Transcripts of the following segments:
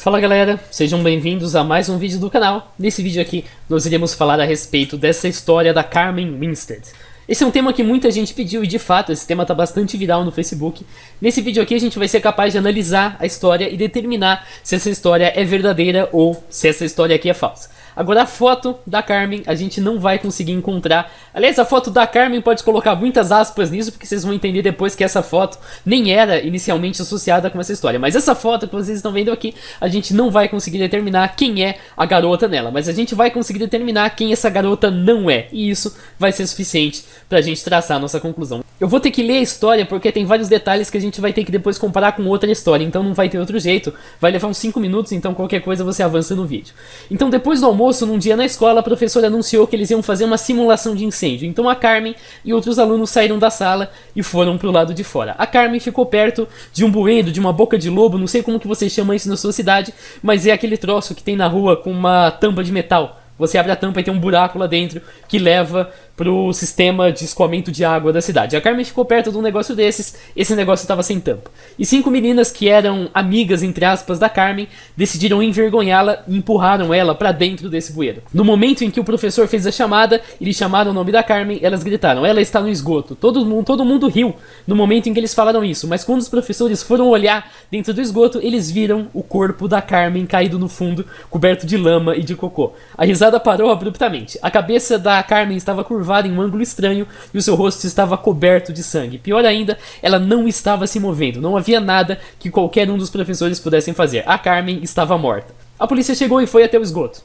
Fala galera, sejam bem-vindos a mais um vídeo do canal. Nesse vídeo aqui nós iremos falar a respeito dessa história da Carmen Winstead. Esse é um tema que muita gente pediu e de fato esse tema está bastante viral no Facebook. Nesse vídeo aqui a gente vai ser capaz de analisar a história e determinar se essa história é verdadeira ou se essa história aqui é falsa. Agora a foto da Carmen a gente não vai conseguir encontrar. Aliás, a foto da Carmen pode colocar muitas aspas nisso, porque vocês vão entender depois que essa foto nem era inicialmente associada com essa história. Mas essa foto que vocês estão vendo aqui, a gente não vai conseguir determinar quem é a garota nela. Mas a gente vai conseguir determinar quem essa garota não é. E isso vai ser suficiente pra gente traçar a nossa conclusão. Eu vou ter que ler a história porque tem vários detalhes que a gente vai ter que depois comparar com outra história. Então não vai ter outro jeito. Vai levar uns 5 minutos, então qualquer coisa você avança no vídeo. Então depois do almoço, num dia na escola, a professora anunciou que eles iam fazer uma simulação de incêndio. Então a Carmen e outros alunos saíram da sala e foram pro lado de fora. A Carmen ficou perto de um bueiro, de uma boca de lobo, não sei como que você chama isso na sua cidade, mas é aquele troço que tem na rua com uma tampa de metal. Você abre a tampa e tem um buraco lá dentro que leva pro sistema de escoamento de água da cidade. A Carmen ficou perto de um negócio desses, esse negócio estava sem tampa. E 5 meninas que eram amigas, entre aspas, da Carmen, decidiram envergonhá-la e empurraram ela pra dentro desse bueiro. No momento em que o professor fez a chamada, eles chamaram o nome da Carmen, elas gritaram, ela está no esgoto. Todo mundo riu no momento em que eles falaram isso, mas quando os professores foram olhar dentro do esgoto, eles viram o corpo da Carmen caído no fundo, coberto de lama e de cocô. A risada parou abruptamente. A cabeça da Carmen estava curvada em um ângulo estranho e o seu rosto estava coberto de sangue. Pior ainda, ela não estava se movendo. Não havia nada que qualquer um dos professores pudessem fazer. A Carmen estava morta. A polícia chegou e foi até o esgoto.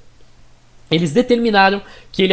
Eles determinaram que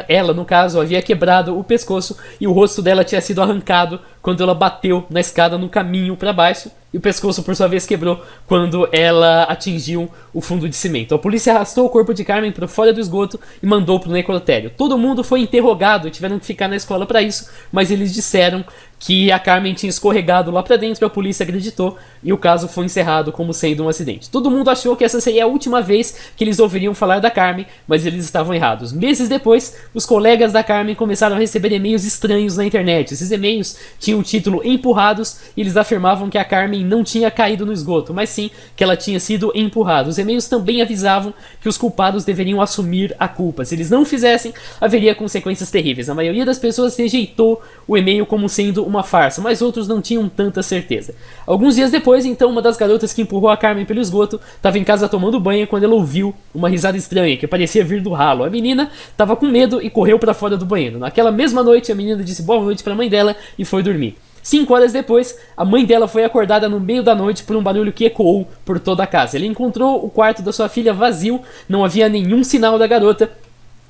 ela no caso, havia quebrado o pescoço e o rosto dela tinha sido arrancado quando ela bateu na escada no caminho para baixo. E o pescoço, por sua vez, quebrou quando ela atingiu o fundo de cimento. A polícia arrastou o corpo de Carmen para fora do esgoto e mandou para o necrotério. Todo mundo foi interrogado e tiveram que ficar na escola para isso, mas eles disseram que a Carmen tinha escorregado lá para dentro, a polícia acreditou e o caso foi encerrado como sendo um acidente. Todo mundo achou que essa seria a última vez que eles ouviriam falar da Carmen, mas eles estavam errados. Meses depois, os colegas da Carmen começaram a receber e-mails estranhos na internet. Esses e-mails tinham o título Empurrados e eles afirmavam que a Carmen não tinha caído no esgoto, mas sim que ela tinha sido empurrada. Os e-mails também avisavam que os culpados deveriam assumir a culpa. Se eles não fizessem, haveria consequências terríveis. A maioria das pessoas rejeitou o e-mail como sendo uma farsa, mas outros não tinham tanta certeza. Alguns dias depois, então, uma das garotas que empurrou a Carmen pelo esgoto estava em casa tomando banho quando ela ouviu uma risada estranha que parecia vir do ralo. A menina estava com medo e correu para fora do banheiro. Naquela mesma noite, a menina disse boa noite para a mãe dela e foi dormir. 5 horas depois, a mãe dela foi acordada no meio da noite por um barulho que ecoou por toda a casa. Ele encontrou o quarto da sua filha vazio, não havia nenhum sinal da garota.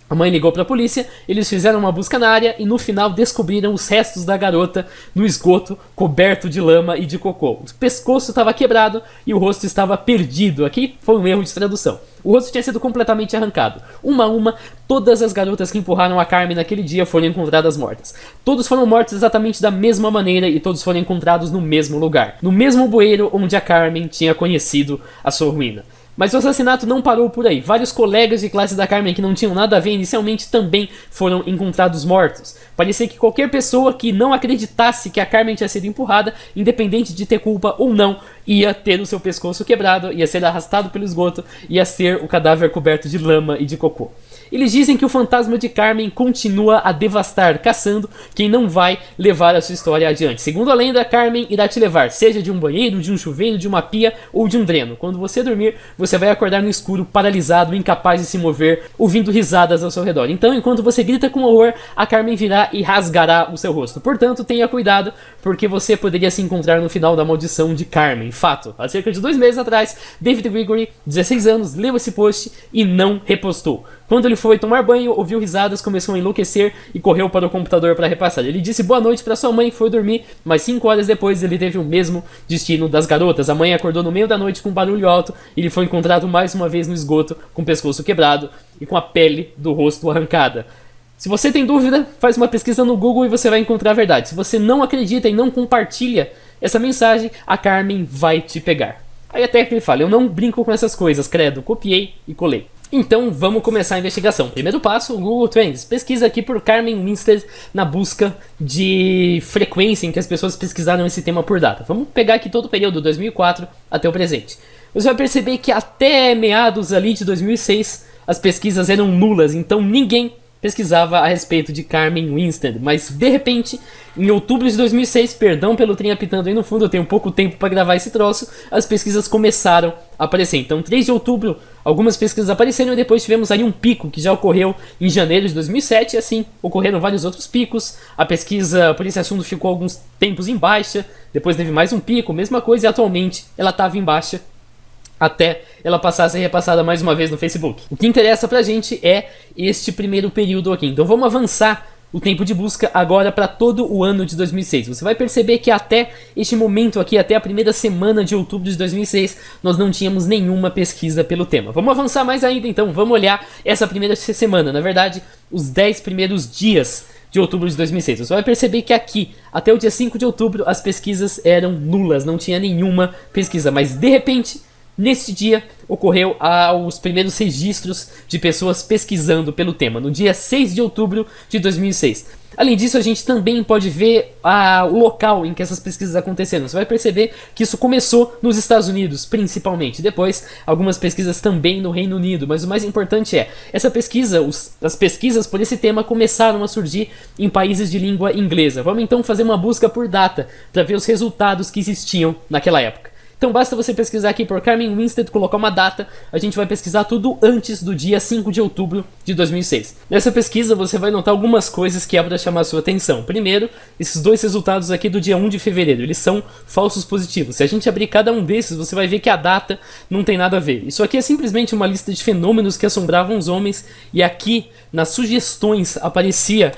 A mãe ligou para a polícia, eles fizeram uma busca na área e no final descobriram os restos da garota no esgoto, coberto de lama e de cocô. O pescoço estava quebrado e o rosto estava perdido. Aqui foi um erro de tradução. O rosto tinha sido completamente arrancado. Uma a uma, todas as garotas que empurraram a Carmen naquele dia foram encontradas mortas. Todos foram mortos exatamente da mesma maneira e todos foram encontrados no mesmo lugar. No mesmo bueiro onde a Carmen tinha conhecido a sua ruína. Mas o assassinato não parou por aí. Vários colegas de classe da Carmen que não tinham nada a ver inicialmente também foram encontrados mortos. Parecia que qualquer pessoa que não acreditasse que a Carmen tinha sido empurrada, independente de ter culpa ou não, ia ter o seu pescoço quebrado, ia ser arrastado pelo esgoto, ia ser o cadáver coberto de lama e de cocô. Eles dizem que o fantasma de Carmen continua a devastar, caçando quem não vai levar a sua história adiante. Segundo a lenda, Carmen irá te levar, seja de um banheiro, de um chuveiro, de uma pia ou de um dreno. Quando você dormir, você vai acordar no escuro, paralisado, incapaz de se mover, ouvindo risadas ao seu redor. Então, enquanto você grita com horror, a Carmen virá e rasgará o seu rosto. Portanto, tenha cuidado, porque você poderia se encontrar no final da maldição de Carmen. Fato, há cerca de 2 meses atrás, David Gregory, 16 anos, leu esse post e não repostou. Quando ele foi tomar banho, ouviu risadas, começou a enlouquecer e correu para o computador para repassar. Ele disse boa noite para sua mãe e foi dormir, mas 5 horas depois ele teve o mesmo destino das garotas. A mãe acordou no meio da noite com um barulho alto e ele foi encontrado mais uma vez no esgoto, com o pescoço quebrado e com a pele do rosto arrancada. Se você tem dúvida, faz uma pesquisa no Google e você vai encontrar a verdade. Se você não acredita e não compartilha essa mensagem, a Carmen vai te pegar. Aí até que ele fala, eu não brinco com essas coisas, credo, copiei e colei. Então vamos começar a investigação. Primeiro passo, o Google Trends. Pesquisa aqui por Carmen Winstead na busca de frequência em que as pessoas pesquisaram esse tema por data. Vamos pegar aqui todo o período 2004 até o presente. você vai perceber que até meados ali de 2006 as pesquisas eram nulas, então ninguém pesquisava a respeito de Carmen Winstead, mas de repente, em outubro de 2006, perdão pelo trem apitando aí no fundo, eu tenho pouco tempo para gravar esse troço, as pesquisas começaram a aparecer. Então, 3 de outubro, algumas pesquisas apareceram e depois tivemos aí um pico que já ocorreu em janeiro de 2007, e assim ocorreram vários outros picos. A pesquisa por esse assunto ficou alguns tempos em baixa, depois teve mais um pico, mesma coisa, e atualmente ela estava em baixa até ela passar a ser repassada mais uma vez no Facebook. O que interessa pra gente é este primeiro período aqui. Então vamos avançar o tempo de busca agora para todo o ano de 2006. Você vai perceber que até este momento aqui, até a primeira semana de outubro de 2006, nós não tínhamos nenhuma pesquisa pelo tema. Vamos avançar mais ainda então, vamos olhar essa primeira semana, na verdade, os 10 primeiros dias de outubro de 2006. Você vai perceber que aqui, até o dia 5 de outubro, as pesquisas eram nulas, não tinha nenhuma pesquisa, mas de repente, neste dia, ocorreu os primeiros registros de pessoas pesquisando pelo tema, no dia 6 de outubro de 2006. Além disso, a gente também pode ver o local em que essas pesquisas aconteceram. Você vai perceber que isso começou nos Estados Unidos, principalmente. Depois, algumas pesquisas também no Reino Unido. Mas o mais importante é, essa pesquisa, as pesquisas por esse tema começaram a surgir em países de língua inglesa. Vamos então fazer uma busca por data, para ver os resultados que existiam naquela época. Então basta você pesquisar aqui por Carmen Winstead, colocar uma data, a gente vai pesquisar tudo antes do dia 5 de outubro de 2006. Nessa pesquisa você vai notar algumas coisas que é para chamar a sua atenção. Primeiro, esses dois resultados aqui do dia 1 de fevereiro, eles são falsos positivos. Se a gente abrir cada um desses, você vai ver que a data não tem nada a ver. Isso aqui é simplesmente uma lista de fenômenos que assombravam os homens, e aqui nas sugestões aparecia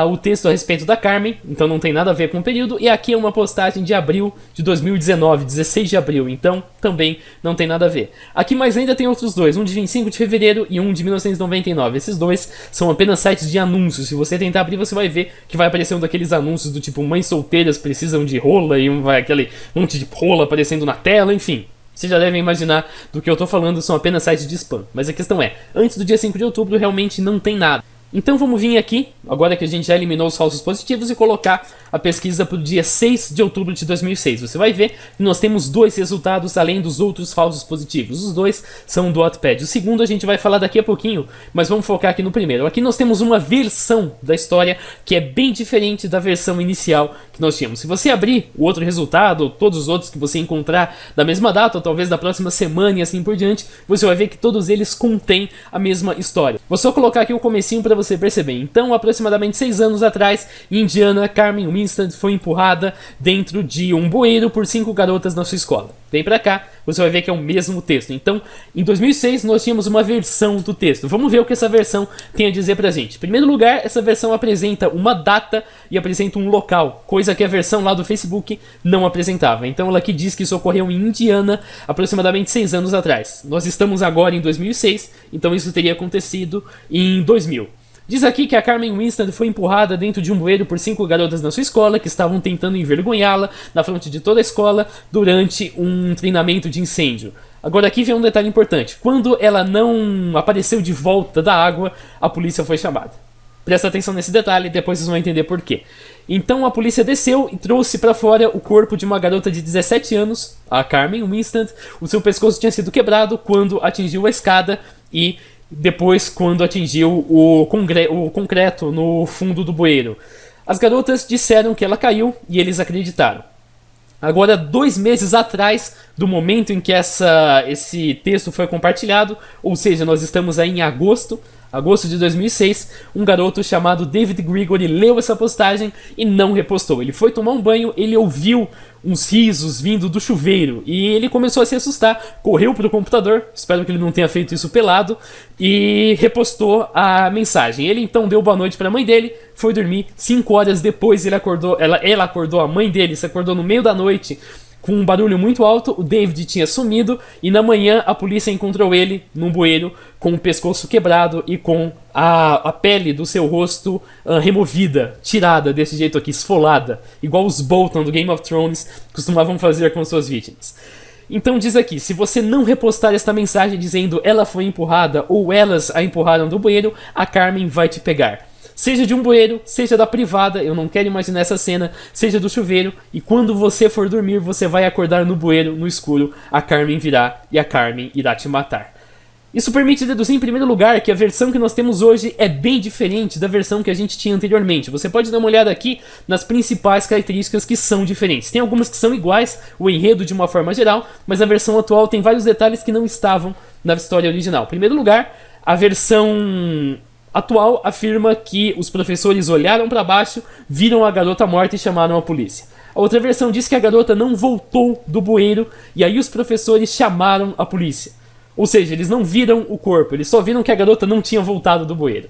o texto a respeito da Carmen, então não tem nada a ver com o período, e aqui é uma postagem de abril de 2019, 16 de abril, então também não tem nada a ver. Aqui mais ainda tem outros dois, um de 25 de fevereiro e um de 1999. Esses dois são apenas sites de anúncios. Se você tentar abrir, você vai ver que vai aparecer um daqueles anúncios do tipo mães solteiras precisam de rola, e aquele monte de rola aparecendo na tela, enfim. Vocês já devem imaginar do que eu tô falando, são apenas sites de spam. Mas a questão é, antes do dia 5 de outubro realmente não tem nada. Então vamos vir aqui, agora que a gente já eliminou os falsos positivos, e colocar a pesquisa para o dia 6 de outubro de 2006. Você vai ver que nós temos dois resultados além dos outros falsos positivos. Os dois são do Wattpad. O segundo a gente vai falar daqui a pouquinho, mas vamos focar aqui no primeiro. Aqui nós temos uma versão da história que é bem diferente da versão inicial que nós tínhamos. Se você abrir o outro resultado, ou todos os outros que você encontrar da mesma data, ou talvez da próxima semana e assim por diante, você vai ver que todos eles contêm a mesma história. Vou só colocar aqui o comecinho para você perceber. Então, aproximadamente 6 anos atrás, em Indiana, Carmen Winstead foi empurrada dentro de um bueiro por 5 garotas na sua escola. Vem pra cá, você vai ver que é o mesmo texto. Então, em 2006, nós tínhamos uma versão do texto. Vamos ver o que essa versão tem a dizer pra gente. Em primeiro lugar, essa versão apresenta uma data e apresenta um local, coisa que a versão lá do Facebook não apresentava. Então, ela aqui diz que isso ocorreu em Indiana, aproximadamente 6 anos atrás. Nós estamos agora em 2006, então isso teria acontecido em 2000. Diz aqui que a Carmen Winstead foi empurrada dentro de um bueiro por 5 garotas na sua escola que estavam tentando envergonhá-la na frente de toda a escola durante um treinamento de incêndio. Agora aqui vem um detalhe importante. Quando ela não apareceu de volta da água, a polícia foi chamada. Presta atenção nesse detalhe, depois vocês vão entender por quê. Então a polícia desceu e trouxe para fora o corpo de uma garota de 17 anos, a Carmen Winstead. O seu pescoço tinha sido quebrado quando atingiu a escada e depois quando atingiu o concreto no fundo do bueiro. As garotas disseram que ela caiu e eles acreditaram. Agora, 2 meses atrás do momento em que esse texto foi compartilhado, ou seja, nós estamos aí em agosto de 2006, um garoto chamado David Gregory leu essa postagem e não repostou. Ele foi tomar um banho, ele ouviu uns risos vindo do chuveiro e ele começou a se assustar, correu para o computador, espero que ele não tenha feito isso pelado, e repostou a mensagem. Ele então deu boa noite para a mãe dele, foi dormir. 5 horas depois ela acordou, a mãe dele se acordou no meio da noite com um barulho muito alto. O David tinha sumido e na manhã a polícia encontrou ele num bueiro com o pescoço quebrado e com a pele do seu rosto removida, tirada desse jeito aqui, esfolada, igual os Bolton do Game of Thrones costumavam fazer com suas vítimas. Então diz aqui, se você não repostar esta mensagem dizendo ela foi empurrada ou elas a empurraram do bueiro, a Carmen vai te pegar. seja de um bueiro, seja da privada, eu não quero imaginar essa cena, seja do chuveiro, e quando você for dormir, você vai acordar no bueiro, no escuro, a Carmen virá e a Carmen irá te matar. Isso permite deduzir, em primeiro lugar, que a versão que nós temos hoje é bem diferente da versão que a gente tinha anteriormente. Você pode dar uma olhada aqui nas principais características que são diferentes. Tem algumas que são iguais, o enredo de uma forma geral, mas a versão atual tem vários detalhes que não estavam na história original. Em primeiro lugar, a versão atual afirma que os professores olharam para baixo, viram a garota morta e chamaram a polícia. A outra versão diz que a garota não voltou do bueiro e aí os professores chamaram a polícia. Ou seja, eles não viram o corpo, eles só viram que a garota não tinha voltado do bueiro.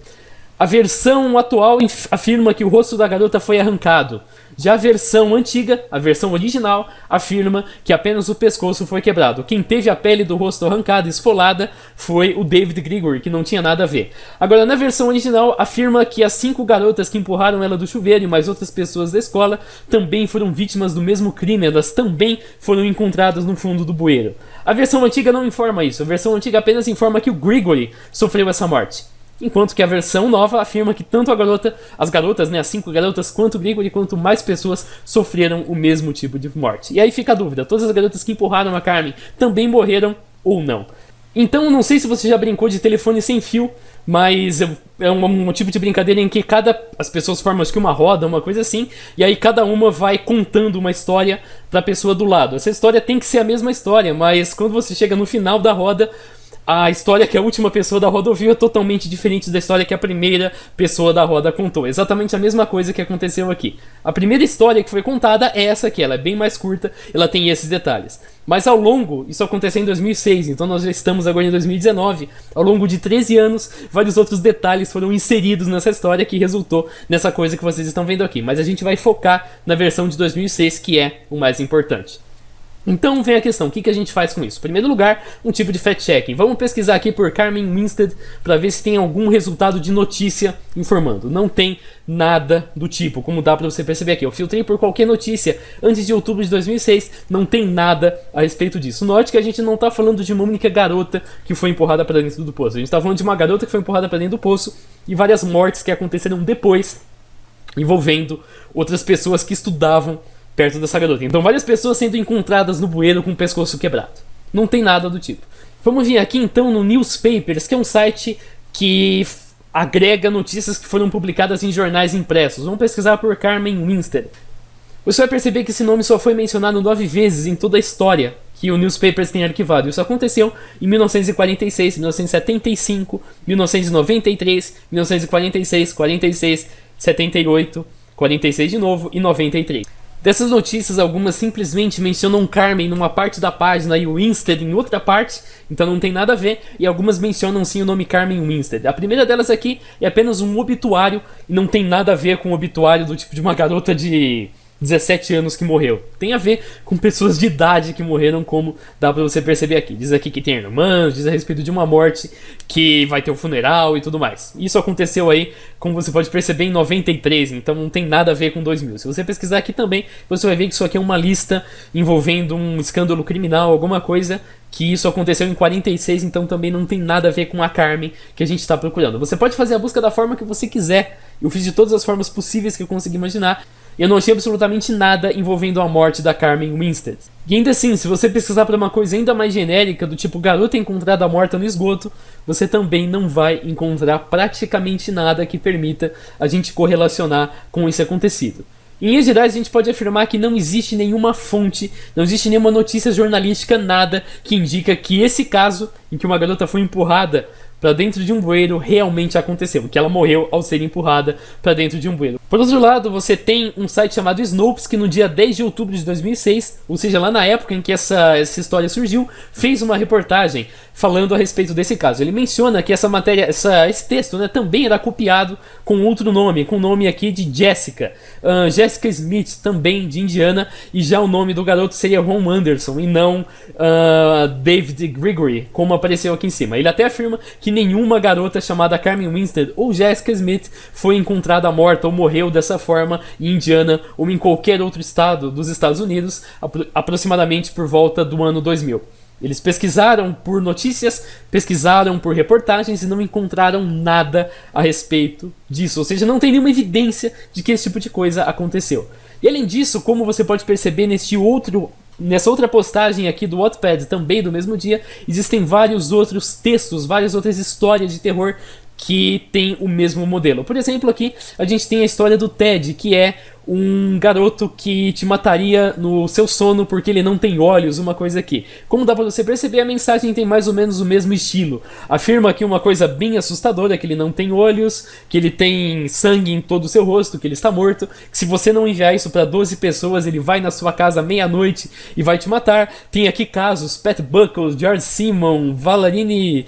A versão atual afirma que o rosto da garota foi arrancado. Já a versão antiga, a versão original, afirma que apenas o pescoço foi quebrado. Quem teve a pele do rosto arrancada e esfolada foi o David Grigori, que não tinha nada a ver. Agora, na versão original, afirma que as 5 garotas que empurraram ela do chuveiro e mais outras pessoas da escola também foram vítimas do mesmo crime, elas também foram encontradas no fundo do bueiro. A versão antiga não informa isso, a versão antiga apenas informa que o Grigori sofreu essa morte. Enquanto que a versão nova afirma que tanto as garotas, né, as 5 garotas, quanto o Grigori, quanto mais pessoas sofreram o mesmo tipo de morte. E aí fica a dúvida, todas as garotas que empurraram a Carmen também morreram ou não? Então, não sei se você já brincou de telefone sem fio, mas é um tipo de brincadeira em que as pessoas formam acho que uma roda, uma coisa assim, e aí cada uma vai contando uma história para a pessoa do lado. Essa história tem que ser a mesma história, mas quando você chega no final da roda, a história que a última pessoa da roda ouviu é totalmente diferente da história que a primeira pessoa da roda contou. Exatamente a mesma coisa que aconteceu aqui. A primeira história que foi contada é essa aqui, ela é bem mais curta, ela tem esses detalhes. Mas ao longo, isso aconteceu em 2006, então nós já estamos agora em 2019, ao longo de 13 anos, vários outros detalhes foram inseridos nessa história que resultou nessa coisa que vocês estão vendo aqui. Mas a gente vai focar na versão de 2006, que é o mais importante. Então vem a questão, o que a gente faz com isso? Em primeiro lugar, um tipo de fact-checking. Vamos pesquisar aqui por Carmen Winstead para ver se tem algum resultado de notícia informando. Não tem nada do tipo, como dá para você perceber aqui. Eu filtrei por qualquer notícia antes de outubro de 2006, não tem nada a respeito disso. Note que a gente não está falando de uma única garota que foi empurrada para dentro do poço. A gente está falando de uma garota que foi empurrada para dentro do poço e várias mortes que aconteceram depois, envolvendo outras pessoas que estudavam perto dessa garota. Então várias pessoas sendo encontradas no bueiro com o pescoço quebrado. Não tem nada do tipo. Vamos vir aqui então no Newspapers, que é um site que agrega notícias que foram publicadas em jornais impressos. Vamos pesquisar por Carmen Winstead. Você vai perceber que esse nome só foi mencionado 9 vezes em toda a história que o Newspapers tem arquivado. Isso aconteceu em 1946, 1975, 1993, 1946, 46, 78, 46 de novo e 93. Dessas notícias, algumas simplesmente mencionam Carmen numa parte da página e Winstead em outra parte, então não tem nada a ver, e algumas mencionam sim o nome Carmen Winstead. A primeira delas aqui é apenas um obituário e não tem nada a ver com o obituário do tipo de uma garota de 17 anos que morreu. Tem a ver com pessoas de idade que morreram, como dá pra você perceber aqui. Diz aqui que tem irmãs, diz a respeito de uma morte que vai ter um funeral e tudo mais. Isso aconteceu aí, como você pode perceber, em 93, então não tem nada a ver com 2000. Se você pesquisar aqui também, você vai ver que isso aqui é uma lista envolvendo um escândalo criminal, alguma coisa, que isso aconteceu em 46, então também não tem nada a ver com a Carmen que a gente está procurando. Você pode fazer a busca da forma que você quiser. Eu fiz de todas as formas possíveis que eu consegui imaginar. Eu não achei absolutamente nada envolvendo a morte da Carmen Winstead. E ainda assim, se você pesquisar para uma coisa ainda mais genérica, do tipo garota encontrada morta no esgoto, você também não vai encontrar praticamente nada que permita a gente correlacionar com esse acontecido. Em linhas gerais, a gente pode afirmar que não existe nenhuma fonte, não existe nenhuma notícia jornalística, nada que indica que esse caso, em que uma garota foi empurrada para dentro de um bueiro, realmente aconteceu, que ela morreu ao ser empurrada para dentro de um bueiro. Por outro lado, você tem um site chamado Snopes, que no dia 10 de outubro de 2006, ou seja, lá na época em que essa história surgiu, fez uma reportagem falando a respeito desse caso. Ele menciona que essa matéria, esse texto, né, também era copiado com outro nome, com o nome aqui de Jessica. Jessica Smith, também de Indiana, e já o nome do garoto seria Ron Anderson, e não David Grigori, como apareceu aqui em cima. Ele até afirma que nenhuma garota chamada Carmen Winstead ou Jessica Smith foi encontrada morta ou morreu dessa forma em Indiana ou em qualquer outro estado dos Estados Unidos, aproximadamente por volta do ano 2000. Eles pesquisaram por notícias, pesquisaram por reportagens e não encontraram nada a respeito disso. Ou seja, não tem nenhuma evidência de que esse tipo de coisa aconteceu. E além disso, como você pode perceber nessa outra postagem aqui do Wattpad, também do mesmo dia, existem vários outros textos, várias outras histórias de terror que tem o mesmo modelo. Por exemplo, aqui a gente tem a história do Ted, que é um garoto que te mataria no seu sono porque ele não tem olhos, uma coisa aqui. Como dá pra você perceber, a mensagem tem mais ou menos o mesmo estilo. Afirma aqui uma coisa bem assustadora, que ele não tem olhos, que ele tem sangue em todo o seu rosto, que ele está morto, que se você não enviar isso pra 12 pessoas, ele vai na sua casa meia-noite e vai te matar. Tem aqui casos, Pat Buckles, George Simon, Valerie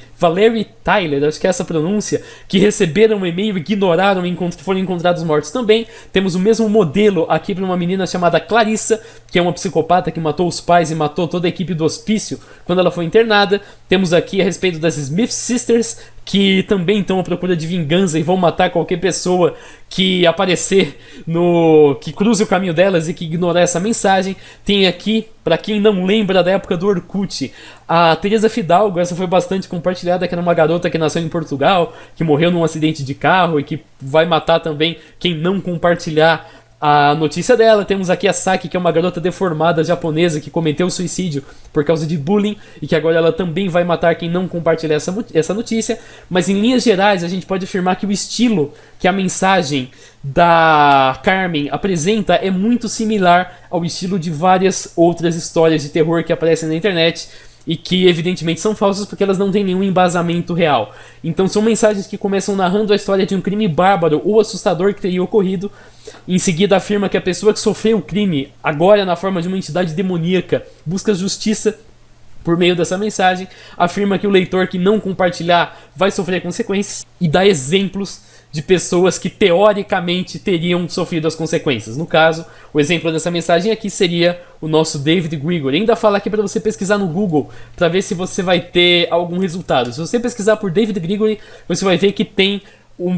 Tyler, acho que é essa a pronúncia, que receberam um e-mail e ignoraram e foram encontrados mortos também. Temos o mesmo modelo aqui para uma menina chamada Clarissa, que é uma psicopata que matou os pais e matou toda a equipe do hospício quando ela foi internada. Temos aqui a respeito das Smith Sisters, que também estão à procura de vingança e vão matar qualquer pessoa que aparecer que cruze o caminho delas e que ignorar essa mensagem. Tem aqui, para quem não lembra da época do Orkut, a Teresa Fidalgo. Essa foi bastante compartilhada, que era uma garota que nasceu em Portugal, que morreu num acidente de carro e que vai matar também quem não compartilhar a notícia dela. Temos aqui a Saki, que é uma garota deformada japonesa que cometeu suicídio por causa de bullying e que agora ela também vai matar quem não compartilhar essa notícia. Mas em linhas gerais a gente pode afirmar que o estilo que a mensagem da Carmen apresenta é muito similar ao estilo de várias outras histórias de terror que aparecem na internet e que evidentemente são falsas porque elas não têm nenhum embasamento real. Então são mensagens que começam narrando a história de um crime bárbaro ou assustador que teria ocorrido. Em seguida afirma que a pessoa que sofreu o crime, agora na forma de uma entidade demoníaca, busca justiça por meio dessa mensagem. Afirma que o leitor que não compartilhar vai sofrer consequências e dá exemplos de pessoas que teoricamente teriam sofrido as consequências. No caso, o exemplo dessa mensagem aqui seria o nosso David Grigori. Ainda fala aqui para você pesquisar no Google para ver se você vai ter algum resultado. Se você pesquisar por David Grigori, você vai ver que tem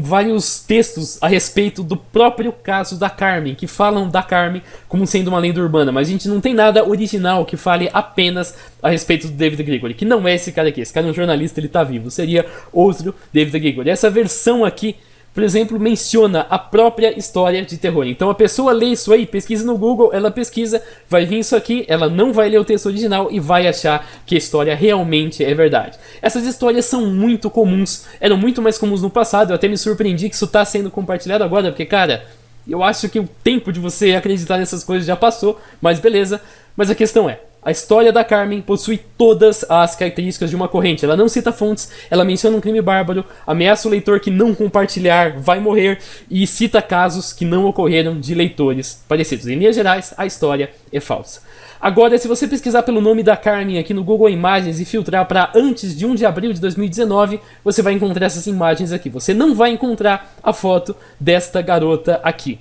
vários textos a respeito do próprio caso da Carmen, que falam da Carmen como sendo uma lenda urbana, mas a gente não tem nada original que fale apenas a respeito do David Grigori, que não é esse cara aqui. Esse cara é um jornalista, ele tá vivo. Seria outro David Grigori. Essa versão aqui, por exemplo, menciona a própria história de terror. Então a pessoa lê isso aí, pesquisa no Google, ela pesquisa, vai vir isso aqui, ela não vai ler o texto original e vai achar que a história realmente é verdade. Essas histórias são muito comuns, eram muito mais comuns no passado. Eu até me surpreendi que isso está sendo compartilhado agora, porque, cara, eu acho que o tempo de você acreditar nessas coisas já passou, mas beleza. Mas a questão é, a história da Carmen possui todas as características de uma corrente. Ela não cita fontes, ela menciona um crime bárbaro, ameaça o leitor que não compartilhar vai morrer e cita casos que não ocorreram de leitores parecidos. Em linhas gerais, a história é falsa. Agora, se você pesquisar pelo nome da Carmen aqui no Google Imagens e filtrar para antes de 1 de abril de 2019, você vai encontrar essas imagens aqui. Você não vai encontrar a foto desta garota aqui.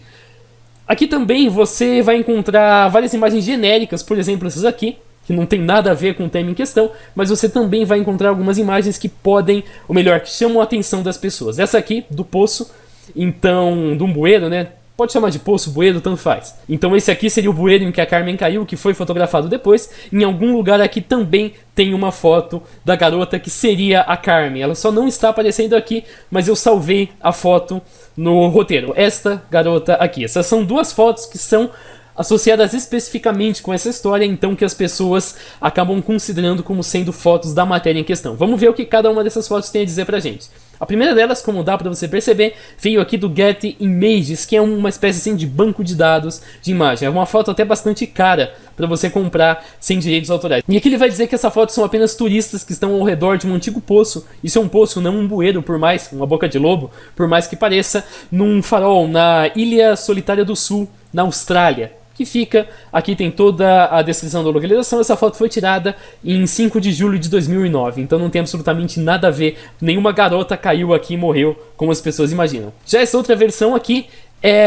Aqui também você vai encontrar várias imagens genéricas, por exemplo essas aqui, que não tem nada a ver com o tema em questão, mas você também vai encontrar algumas imagens que podem, ou melhor, que chamam a atenção das pessoas. Essa aqui, do poço, então, de um bueiro, né? Pode chamar de poço, bueiro, tanto faz. Então esse aqui seria o bueiro em que a Carmen caiu, que foi fotografado depois. Em algum lugar aqui também tem uma foto da garota que seria a Carmen. Ela só não está aparecendo aqui, mas eu salvei a foto no roteiro. Esta garota aqui. Essas são duas fotos que são associadas especificamente com essa história, então que as pessoas acabam considerando como sendo fotos da matéria em questão. Vamos ver o que cada uma dessas fotos tem a dizer pra gente. A primeira delas, como dá pra você perceber, veio aqui do Getty Images, que é uma espécie assim, de banco de dados de imagem. É uma foto até bastante cara para você comprar sem direitos autorais. E aqui ele vai dizer que essa foto são apenas turistas que estão ao redor de um antigo poço. Isso é um poço, não um bueiro, por mais, uma boca de lobo, por mais que pareça, num farol na Ilha Solitária do Sul, na Austrália, que fica, aqui tem toda a descrição da localização. Essa foto foi tirada em 5 de julho de 2009, então não tem absolutamente nada a ver, nenhuma garota caiu aqui e morreu, como as pessoas imaginam. Já essa outra versão aqui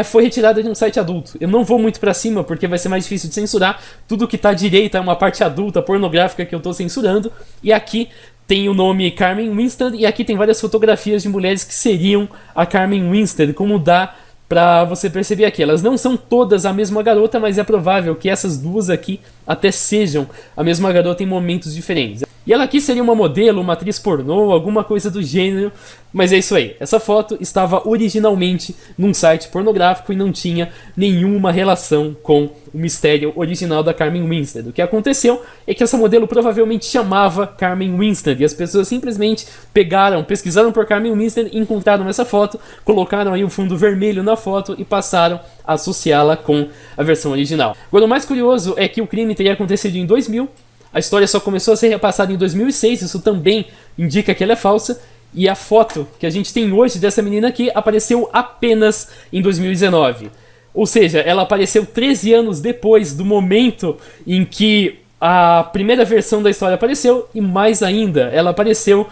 foi retirada de um site adulto. Eu não vou muito pra cima porque vai ser mais difícil de censurar, tudo que tá à direita é uma parte adulta, pornográfica, que eu tô censurando, e aqui tem o nome Carmen Winstead, e aqui tem várias fotografias de mulheres que seriam a Carmen Winstead, como dá pra você perceber aqui. Elas não são todas a mesma garota, mas é provável que essas duas aqui até sejam a mesma garota em momentos diferentes. E ela aqui seria uma modelo, uma atriz pornô, alguma coisa do gênero, mas é isso aí. Essa foto estava originalmente num site pornográfico e não tinha nenhuma relação com o mistério original da Carmen Winstead. O que aconteceu é que essa modelo provavelmente chamava Carmen Winstead e as pessoas simplesmente pesquisaram por Carmen Winstead, encontraram essa foto, colocaram aí o fundo vermelho na foto e passaram a associá-la com a versão original. Agora, o mais curioso é que o crime teria acontecido em 2000, a história só começou a ser repassada em 2006, isso também indica que ela é falsa, e a foto que a gente tem hoje dessa menina aqui apareceu apenas em 2019. Ou seja, ela apareceu 13 anos depois do momento em que a primeira versão da história apareceu, e mais ainda, ela apareceu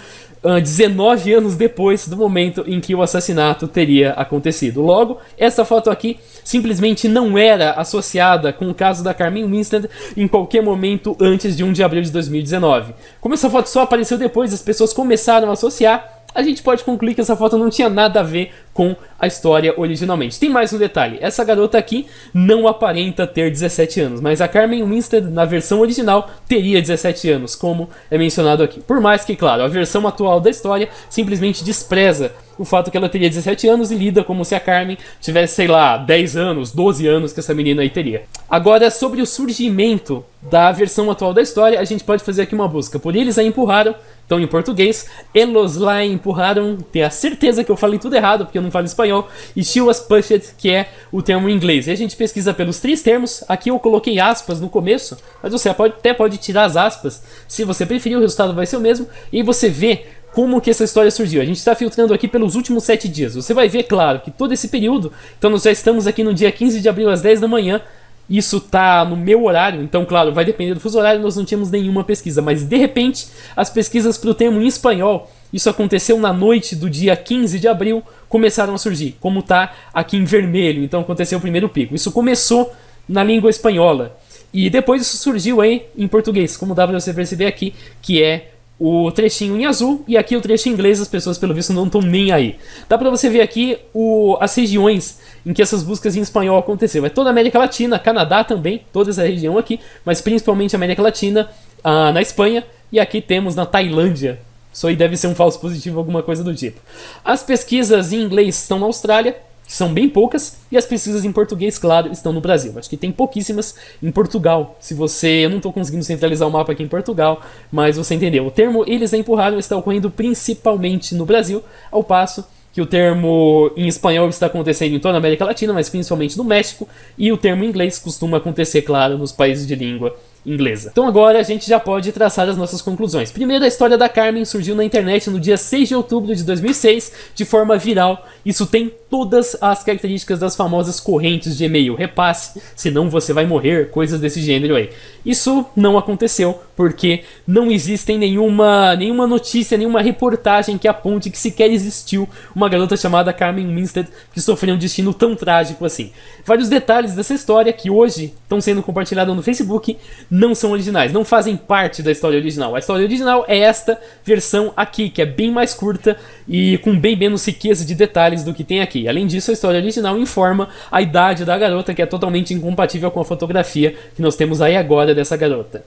19 anos depois do momento em que o assassinato teria acontecido. Logo, essa foto aqui simplesmente não era associada com o caso da Carmen Winstead em qualquer momento antes de 1 de abril de 2019. Como essa foto só apareceu depois, as pessoas começaram a associar, a gente pode concluir que essa foto não tinha nada a ver com a história originalmente. Tem mais um detalhe, essa garota aqui não aparenta ter 17 anos, mas a Carmen Winstead, na versão original, teria 17 anos, como é mencionado aqui. Por mais que, claro, a versão atual da história simplesmente despreza o fato que ela teria 17 anos e lida como se a Carmen tivesse, sei lá, 10 anos, 12 anos que essa menina aí teria. Agora, sobre o surgimento da versão atual da história, a gente pode fazer aqui uma busca por Eles a Empurraram, então em português, Elos la empurraram, tenho a certeza que eu falei tudo errado, porque eu não falo espanhol, e She was pushed, que é o termo em inglês. E a gente pesquisa pelos três termos, aqui eu coloquei aspas no começo, mas você até pode tirar as aspas, se você preferir, o resultado vai ser o mesmo, e você vê como que essa história surgiu. A gente está filtrando aqui pelos últimos 7 dias. Você vai ver, claro, que todo esse período, então nós já estamos aqui no dia 15 de abril às 10 da manhã, isso tá no meu horário, então claro, vai depender do fuso horário, nós não tínhamos nenhuma pesquisa, mas de repente, as pesquisas para o termo em espanhol, isso aconteceu na noite do dia 15 de abril, começaram a surgir, como tá aqui em vermelho, então aconteceu o primeiro pico. Isso começou na língua espanhola, e depois isso surgiu aí em português, como dá para você perceber aqui, que é o trechinho em azul, e aqui o trecho em inglês, as pessoas pelo visto não estão nem aí. Dá pra você ver aqui as regiões em que essas buscas em espanhol aconteceram. É toda a América Latina, Canadá também, toda essa região aqui, mas principalmente a América Latina, na Espanha, e aqui temos na Tailândia. Isso aí deve ser um falso positivo, alguma coisa do tipo. As pesquisas em inglês estão na Austrália, são bem poucas, e as pesquisas em português, claro, estão no Brasil. Acho que tem pouquíssimas em Portugal. Eu não estou conseguindo centralizar o mapa aqui em Portugal, mas você entendeu. O termo Eles a Empurraram está ocorrendo principalmente no Brasil, ao passo que o termo em espanhol está acontecendo em toda a América Latina, mas principalmente no México, e o termo em inglês costuma acontecer, claro, nos países de língua inglesa. Então agora a gente já pode traçar as nossas conclusões. Primeiro, a história da Carmen surgiu na internet no dia 6 de outubro de 2006, de forma viral. Isso tem todas as características das famosas correntes de e-mail. Repasse, senão você vai morrer, coisas desse gênero aí. Isso não aconteceu, porque não existe nenhuma notícia, nenhuma reportagem que aponte que sequer existiu uma garota chamada Carmen Winstead que sofreu um destino tão trágico assim. Vários detalhes dessa história que hoje estão sendo compartilhados no Facebook não são originais, não fazem parte da história original. A história original é esta versão aqui, que é bem mais curta e com bem menos riqueza de detalhes do que tem aqui. Além disso, a história original informa a idade da garota, que é totalmente incompatível com a fotografia que nós temos aí agora dessa garota.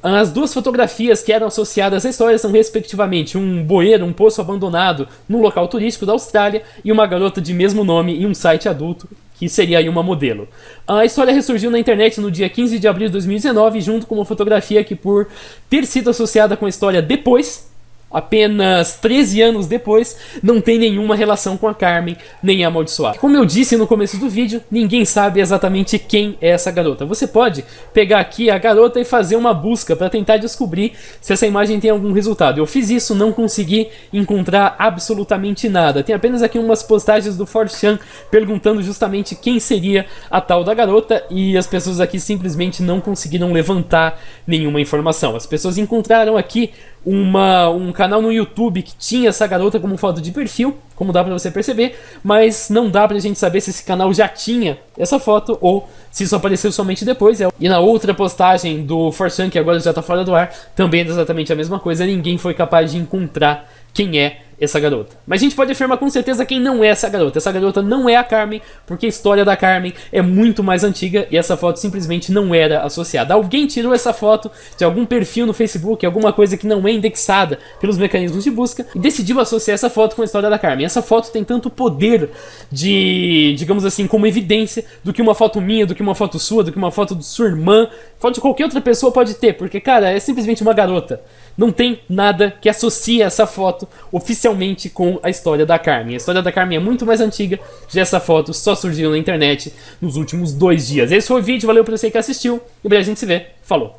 As duas fotografias que eram associadas à história são respectivamente um bueiro, um poço abandonado num local turístico da Austrália e uma garota de mesmo nome em um site adulto, que seria aí uma modelo. A história ressurgiu na internet no dia 15 de abril de 2019, junto com uma fotografia que, por ter sido associada com a história depois, apenas 13 anos depois, não tem nenhuma relação com a Carmen, nem a amaldiçoada. Como eu disse no começo do vídeo, ninguém sabe exatamente quem é essa garota. Você pode pegar aqui a garota e fazer uma busca para tentar descobrir se essa imagem tem algum resultado. Eu fiz isso, não consegui encontrar absolutamente nada. Tem apenas aqui umas postagens do 4chan perguntando justamente quem seria a tal da garota, e as pessoas aqui simplesmente não conseguiram levantar nenhuma informação. As pessoas encontraram aqui um canal no YouTube que tinha essa garota como foto de perfil, como dá pra você perceber, mas não dá pra gente saber se esse canal já tinha essa foto ou se isso apareceu somente depois. E na outra postagem do 4chan, que agora já tá fora do ar, também é exatamente a mesma coisa, ninguém foi capaz de encontrar quem é essa garota. Mas a gente pode afirmar com certeza quem não é essa garota. Essa garota não é a Carmen, porque a história da Carmen é muito mais antiga e essa foto simplesmente não era associada. Alguém tirou essa foto de algum perfil no Facebook, alguma coisa que não é indexada pelos mecanismos de busca e decidiu associar essa foto com a história da Carmen. Essa foto tem tanto poder de, digamos assim, como evidência do que uma foto minha, do que uma foto sua, do que uma foto de sua irmã, foto de qualquer outra pessoa pode ter, porque, cara, é simplesmente uma garota. Não tem nada que associe essa foto oficialmente com a história da Carmen. A história da Carmen é muito mais antiga, já essa foto só surgiu na internet nos últimos 2 dias. Esse foi o vídeo, valeu pra você que assistiu, e a gente se vê, falou!